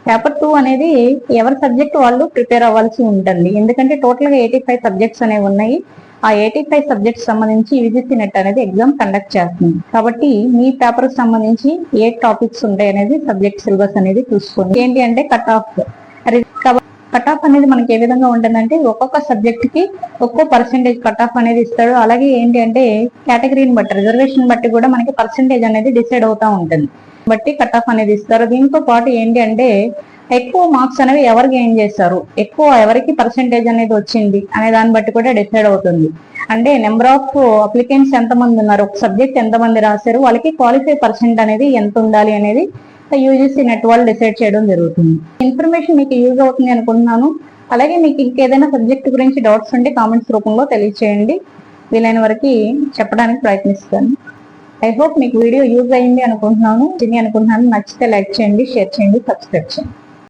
Paper 2 అనేది ఎవరి subject వాళ్ళు ప్రిపేర్ అవ్వాల్సి ఉంటుంది. ఎందుకంటే టోటల్ గా 85 సబ్జెక్ట్స్ అనేవి ఉన్నాయి. ఆ 85 సబ్జెక్ట్స్ సంబంధించి యూజీసీ నెట్ అనేది ఎగ్జామ్ కండక్ట్ చేస్తుంది. కాబట్టి మీ పేపర్ కి సంబంధించి ఏ టాపిక్స్ ఉంటాయి అనేది సబ్జెక్ట్ సిలబస్ అనేది చూసుకోండి. ఏంటి అంటే కట్ ఆఫ్ అనేది మనకి ఏ విధంగా ఉంటుందంటే ఒక్కొక్క సబ్జెక్ట్ కి ఒక్కో పర్సెంటేజ్ కట్ ఆఫ్ అనేది ఇస్తాడు. అలాగే ఏంటి అంటే కేటగిరీని బట్టి రిజర్వేషన్ బట్టి కూడా మనకి పర్సెంటేజ్ అనేది డిసైడ్ అవుతా ఉంటుంది. బట్టి కట్ ఆఫ్ అనేది ఇస్తారు. దీంతో పాటు ఏంటి అంటే ఎక్కువ మార్క్స్ అనేవి ఎవరు గెయిన్ చేస్తారు, ఎక్కువ ఎవరికి పర్సెంటేజ్ అనేది వచ్చింది అనే దాన్ని బట్టి కూడా డిసైడ్ అవుతుంది. అంటే నెంబర్ ఆఫ్ అప్లికెంట్స్ ఎంతమంది ఉన్నారు, ఒక సబ్జెక్ట్ ఎంతమంది రాశారు, వాళ్ళకి క్వాలిఫై పర్సెంట్ అనేది ఎంత ఉండాలి అనేది యూజీసీ నెట్ వాళ్ళు డిసైడ్ చేయడం జరుగుతుంది. ఇన్ఫర్మేషన్ మీకు యూజ్ అవుతుంది అనుకుంటున్నాను. అలాగే మీకు ఇంకేదైనా సబ్జెక్ట్ గురించి డౌట్స్ ఉంటే కామెంట్స్ రూపంలో తెలియచేయండి. వీలైన వరకు చెప్పడానికి ప్రయత్నిస్తాను. ఐ హోప్ మీకు వీడియో యూజ్ అయ్యింది అనుకుంటున్నాను. నచ్చితే లైక్ చేయండి, షేర్ చేయండి, సబ్స్క్రైబ్ చేయండి.